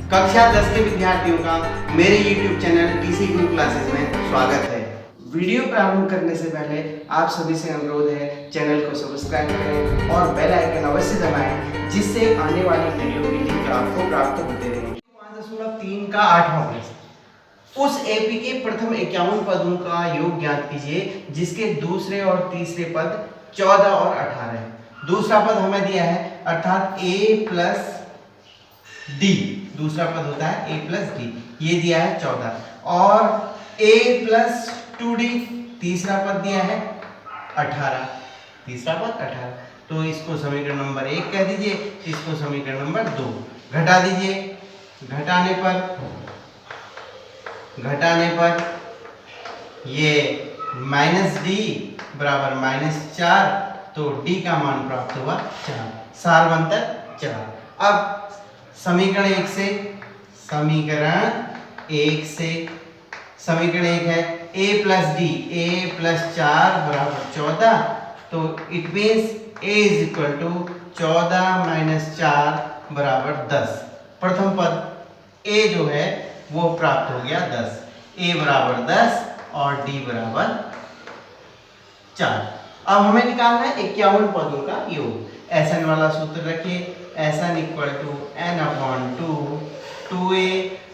कक्षा 10 के विद्यार्थियों का मेरे YouTube चैनल टीसी गुरु क्लासेस में स्वागत है। वीडियो प्रारंभ करने से पहले आप सभी से अनुरोध है चैनल को सब्सक्राइब करें और बेल आइकन अवश्य दबाएं जिससे आने वाली वीडियो की लिंक आपको प्राप्त होते रहे। 5.3 का 8वां प्रश्न। उस एपी के प्रथम 51 पदों का योग ज्ञात कीजिए जिसके दूसरे और तीसरे पद 14 और 18 है। दूसरा पद हमें दिया है अर्थात a प्लस डी, दूसरा पद होता है a प्लस डी, ये दिया है 14 और a प्लस 2d तीसरा पद दिया है 18, तीसरा पद 18। तो इसको समीकरण नंबर 1 कह दीजिए, इसको समीकरण नंबर 2 घटा दीजिए। घटाने पर ये माइनस डी बराबर -4, तो d का मान प्राप्त हुआ 4, सार बनता 4। अब समीकरण 1 है a plus D, a plus 4 बराबर 14, तो it means a is equal to 14 minus 4 बराबर 10। प्रथम पद a जो है वो प्राप्त हो गया 10, a बराबर 10 और d बराबर 4। अब हमें निकालना है 51 पदों का योग। Sn वाला सूत्र रखिए, Sn equal to n upon 2 2a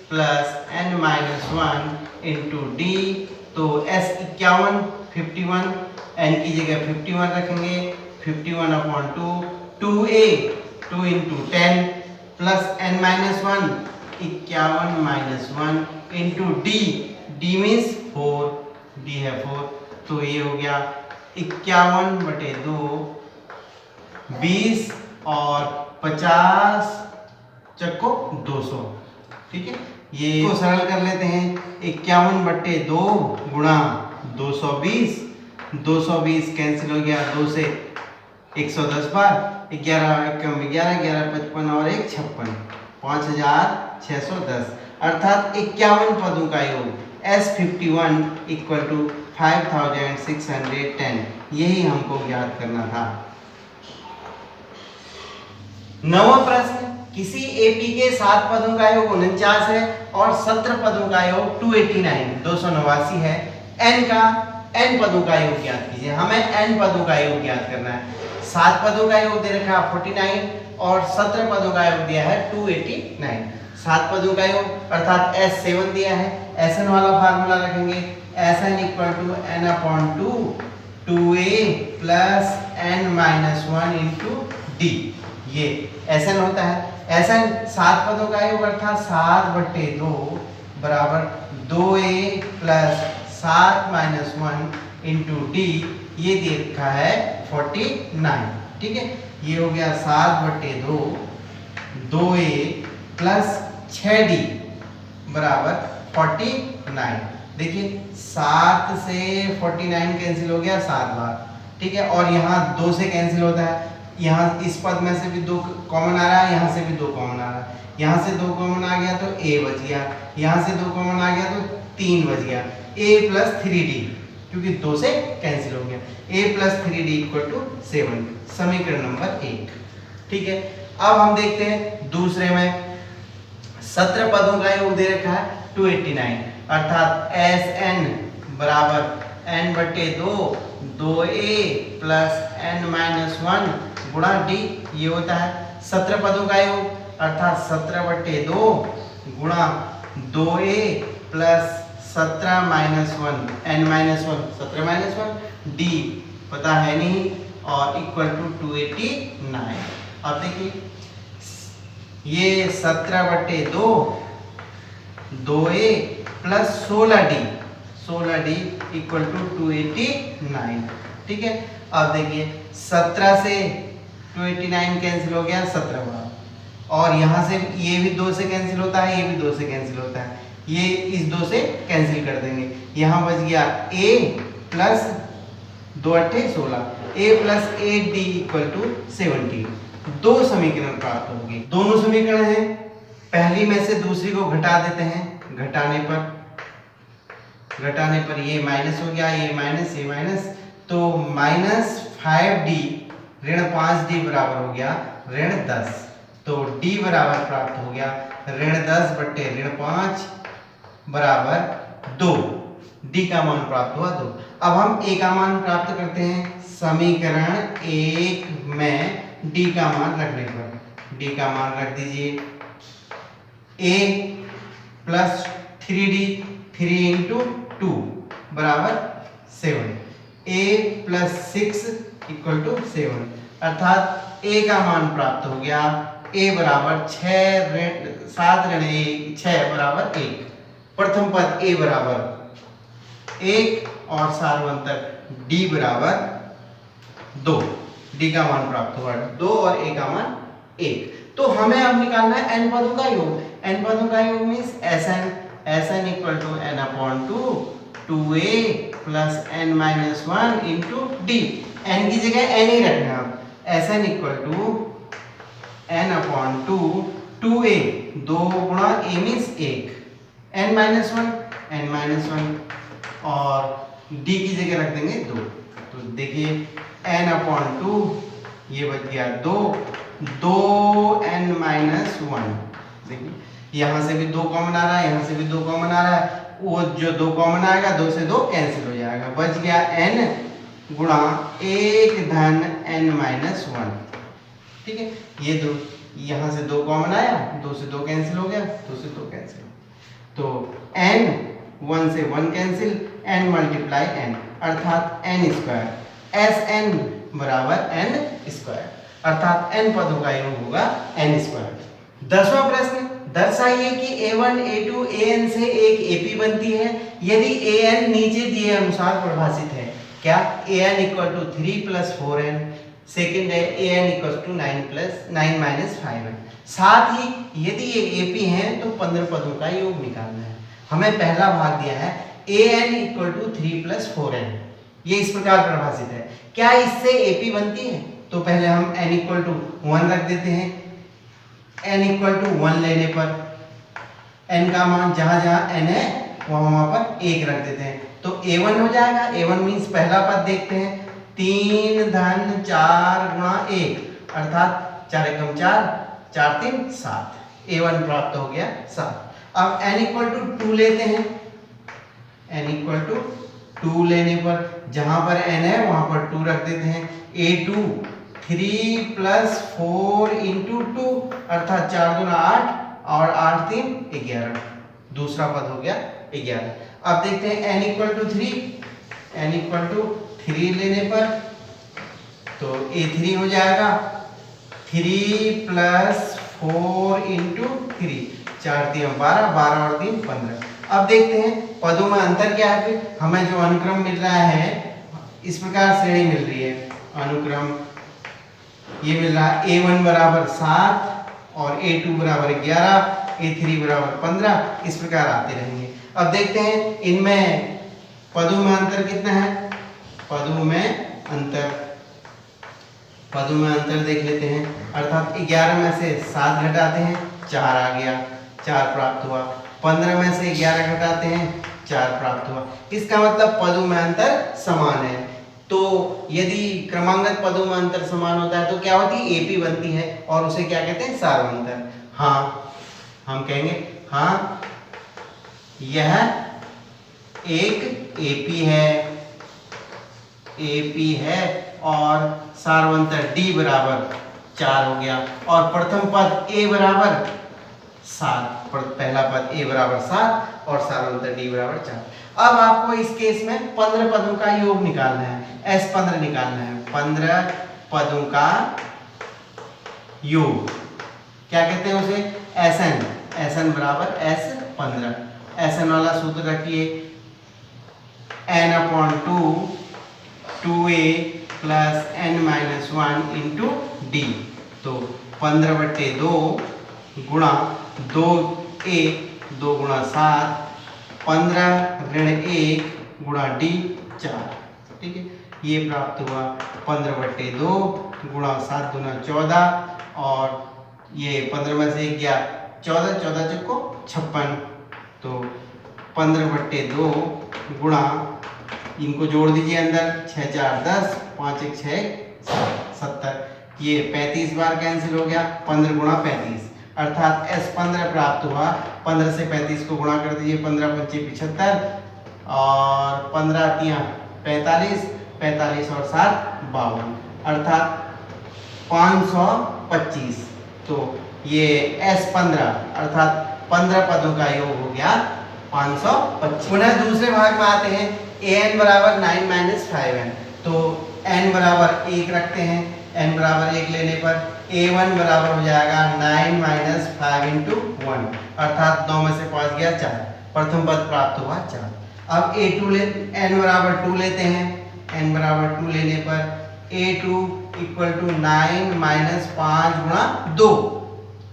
plus n minus 1 into D. तो S 51 51, n की जगह 51 रखेंगे, 51 upon 2 2a 2 into 10 plus n minus 1 51 minus 1 into D, D means 4, D है 4, तो ये हो गया 51/2 20 और 50 चक्को 200। ठीक है, ये को सरल कर लेते हैं। 51/2 गुणा 220, 220 कैंसिल हो गया 2 से 110 बार, 11 एकम 11 11 55 और 1 56, 5610 अर्थात 51 पदों का योग S51 इक्वल टू 5610, यही हमको ज्ञात करना था। 9वां प्रश्न। किसी एपी के 7 पदों का योग 49 है और 17 पदों का योग 289 है। n पदों का योग ज्ञात कीजिए। हमें n पदों का योग ज्ञात करना है। 7 पदों का योग दे रखा है 49 और 17 पदों का योग दिया है 289। 7 पदों का योग अर्थात S7 दिया है, Sn वाला फार्मूला रखेंगे, Sn equal to n upon 2 2a plus n minus 1 into D, ये Sn होता है। Sn 7 पदों का योग अर्थात 7/2 बराबर 2a plus 7 minus 1 into D, ये दे रखा है 49। ठीक है, ये हो गया 7/2 2a प्लस 6d बराबर 49। देखिए 7 से 49 कैंसिल हो गया 7 बार। ठीक है, और यहाँ 2 से कैंसिल होता है, यहाँ इस पद में से भी 2 कॉमन आ रहा है, यहाँ से भी 2 कॉमन आ रहा है, यहाँ से 2 कॉमन आ गया तो a बच गया, यहाँ से 2 कॉमन आ गया तो 3 बच गया, a प्लस 3d क्योंकि 2 से कैंसिल हो गया, a plus 3d equal to 7, समीकरण नंबर 1। ठीक है, अब हम देखते हैं दूसरे में 17 पदों का योग दे रखा है 289 अर्थात Sn बराबर n/2 2a plus n minus 1 गुणा d, ये होता है 17 पदों का योग अर्थात 17/2 गुणा 2a plus 17 minus 1 n minus 1 17 minus 1 d पता है नहीं और इक्वल टू 289। अब देखिए ये 17/2 2a plus 16d equal to 289। ठीक है, अब देखिए 17 से 289 कैंसिल हो गया 17 बार, और यहाँ से ये भी 2 से कैंसिल होता है, ये भी 2 से कैंसिल होता है, ये इस 2 से कैंसिल कर देंगे, यहाँ बच गया a plus 2 8 16 a plus 8d equal to 70। 2 समीकरण प्राप्त होंगे। दोनों समीकरण हैं, पहली में से दूसरी को घटा देते हैं। घटाने पर ये माइनस हो गया, ये माइनस, तो -5d ऋण 5d बराबर हो गया ऋण 10, तो d बराबर प्राप्त हो गया -10/-5 बराबर 2। डी का मान प्राप्त हुआ 2। अब हम ए का मान प्राप्त करते हैं समीकरण 1 में डी का मान रखने पर। डी का मान रख दीजिए a प्लस 3d 3 × 2 बराबर 7। a प्लस 6 = 7 अर्थात a का मान प्राप्त हो गया। a बराबर 7 ऋण 6 बराबर 1। प्रथम पद a बराबर 1 और सार्वंतर d बराबर 2। d का मान प्राप्त हुआ 2 और a का मान 1। तो हमें अब निकालना है n पदों का योग। n पदों का योग means Sn = n/2 2a + n - 1 × d। n की जगह n ही रखना है। Sn = n/2 2a 2 × a means 1 n - 1 और d की जगह रख देंगे 2। तो देखिए n/2 ये बच गया 2n - 1। देखिए यहाँ से भी 2 कॉमन आ रहा है, यहाँ से भी 2 कॉमन आ रहा है। वो जो 2 कॉमन आएगा 2 से 2 कैंसिल हो जाएगा। बच गया n × 1 धन n - 1। ठीक है, ये 2 यहाँ से 2 कॉमन आया, 2 से 2 कैंसिल हो गया, 2 से 2 कैंसिल। तो n 1 से 1 कैंसिल, n × n अर्थात n² Sn बराबर n² अर्थात n पदों का योग होगा n²। 10वां प्रश्न, दर्शाइए कि a1 a2 an से एक ap बनती है यदि an नीचे दिए अनुसार परिभाषित है। क्या? an = 3 + 4n। सेकंड है an = 9 - 5n। साथ ही यदि ये ap हैं तो 15 पदों का योग निकालना है। हमें पहला भाग दिया है an = 3 + 4n। ये इस प्रकार परिभाषित है। क्या इससे ap बनती है? तो पहले हम n = 1 रख देते हैं। n = 1 लेने पर n का मान जहां जहां n है वहां पर 1 रख देते हैं तो a1 हो जाएगा। a1 मींस पहला पद देखते हैं 3 धन 4 × 1 अर्थात 4 × 4 4 3 7। a1 प्राप्त हो गया 7। अब n = 2 लेते हैं। n = 2 लेने पर जहां पर n है वहां पर 2 रख देते हैं। a2 3 + 4 × 2 अर्थात 4 × 8 और 8 3 11। दूसरा पद हो गया 11। अब देखते हैं n = 3। n = 3 लेने पर तो a3 हो जाएगा 3 + 4 × 3 4 3 12 12 और 3 15। अब देखते हैं पदों में अंतर क्या है। फिर हमें जो अनुक्रम मिल रहा है इस प्रकार श्रेणी मिल रही है। अनुक्रम ये मिल रहा है a1 बराबर 7 और a2 बराबर 11 a3 बराबर 15। इस प्रकार आते रहेंगे। अब देखते हैं इनमें पदों में अंतर कितना है। पदों में अंतर देख लेते हैं। अर्थात 11 में से 7 घटाते हैं 4 आ गया, 4 प्राप्त हुआ। 15 में से 11 घटाते हैं 4 प्राप्त हुआ। इसका मतलब पदों में अंतर समान है। तो यदि क्रमांगत पदों में अंतर समान होता है तो क्या होती है? एपी बनती है और उसे क्या कहते हैं? सार्वंतर। हाँ, हम कहेंगे हाँ यह एक एपी है और सार्वंतर डी बराबर 4 हो गया और प्रथम पद a बराबर 7। पहला पद a बराबर 7 और सार्वंतर d बराबर 4। अब आपको इस केस में 15 पदों का योग निकालना है। S15 निकालना है। 15 पदों का योग क्या कहते हैं उसे? SN बराबर S15। SN वाला सूत्र रखिए n/2 2a + n - 1 × d। तो 15/2 गुणा 2a 2 × 7 15 ऋण 1 गुणा d 4। ठीक है, ये प्राप्त हुआ 15/2 गुणा 7 दूना 14 और ये 15 में से 1 गया 14 14 चौको 56। तो 15/2 गुणा इनको जोड़ दीजिए अंदर 6 4 10 5 1 6 7 70। ये 35 बार कैंसिल हो गया। 15 × 35 अर्थात S15 प्राप्त हुआ। 15 से 35 को गुणा कर दीजिए, 15 पंचे 75 और 15 तियां 45, 45 और 7 52, अर्थात 525। तो ये S15 अर्थात 15 पदों का योग हो गया 525। पुनः दूसरे भाग में आते हैं। an बराबर 9 माइनस 5n, तो n बराबर 1 रखते हैं। n बराबर 1 लेने पर a1 बराबर हो जाएगा 9 माइनस 5 इंटू 1, अर्थात 9 में से 5 गया 4, प्रथम पद प्राप्त हुआ 4। अब a2 n बराबर 2 लेते हैं। n बराबर 2 लेने पर a2 इक्वल टू 9 माइनस 5 गुणा 2,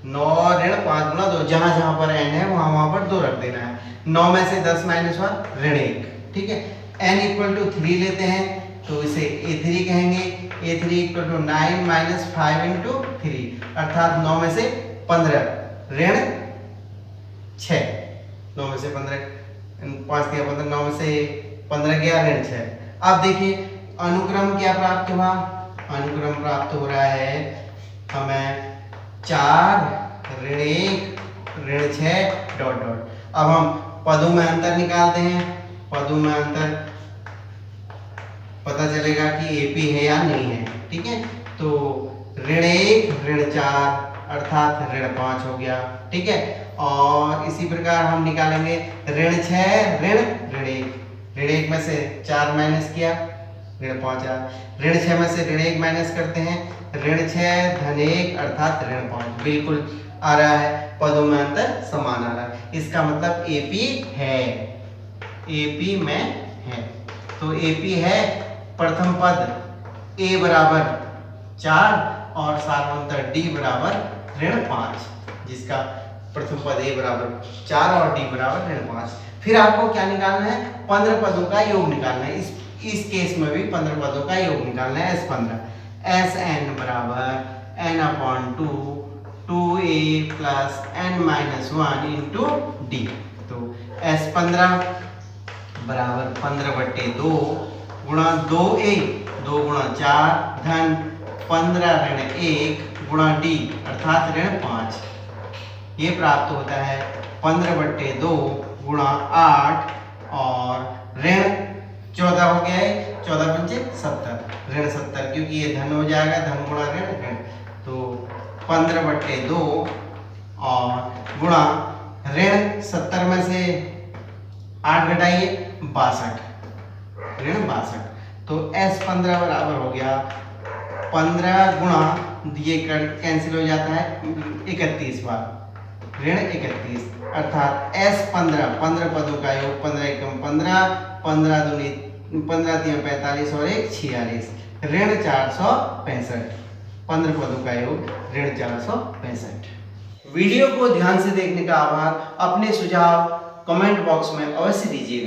9 ऋण 5 गुणा 2, जहां जहां पर n है वहां पर 2 रख देना है। 9 में से 10 माइनस 1 ऋण 1, ठीक है। n इक्वल टू 3 लेते हैं, तो इसे a3 कहेंगे। a3 equal to 9 minus 5 into 3, अर्थात 9 में से 15 ऋण 6, 9 में से 15 5 गया 15, 9 में से 15 गया ऋण 6। अब देखिए अनुक्रम क्या प्राप्त हुआ। अनुक्रम प्राप्त हो रहा है हमें 4 ऋण 1 ऋण 6 डॉट डॉट। अब हम पदों में अंतर निकालते हैं। पदों में अंतर पता चलेगा कि AP है या नहीं है, ठीक है। तो ऋण 1 ऋण 4 अर्थात ऋण 5 हो गया, ठीक है। और इसी प्रकार हम निकालेंगे ऋण 6 ऋण 1, ऋण 1 में से 4 माइनस किया ऋण 5 आया। ऋण 6 में से ऋण 1 माइनस करते हैं, ऋण 6 धन 1 अर्थात ऋण 5, बिल्कुल आ रहा है। पदों में अंतर समान आ रहा है, इसका मतलब AP है, AP में है। तो AP है प्रथम पद A बराबर 4 और सार्वंतर D बराबर ऋण 5, जिसका प्रथम पद A बराबर 4 और D बराबर ऋण 5। फिर आपको क्या निकालना है? 15 पदों का योग निकालना है। इस केस में भी 15 पदों का योग निकालना है। S15 Sn बराबर n upon 2 2a plus n minus 1 into D. तो S15 बराबर 15/2 गुणा 2a 2 गुणा 4 धन 15 ऋण 1 गुणा d अर्थात ऋण 5। ये प्राप्त होता है 15/2 गुणा 8 और ऋण 14 हो गया है, 14 पंचे 70 ऋण 70, क्योंकि ये धन हो जाएगा, धन गुणा ऋण ऋण। तो 15/2 और गुणा ऋण 70 में से 8 घटाइए 62 ऋण 62। तो S15 बराबर हो गया 15 गुणा, ये कैंसिल हो जाता है 31 बार ऋण 31, अर्थात S15 15 पदों का योग 15 एकम 15 15 दूनी 15 तियां 45 और 1 46 ऋण 465। 15 पदों का योग ऋण 465। वीडियो को ध्यान से देखने का आभार। अपने सुझाव कमेंट बॉक्स में अवश्य दीजिएगा।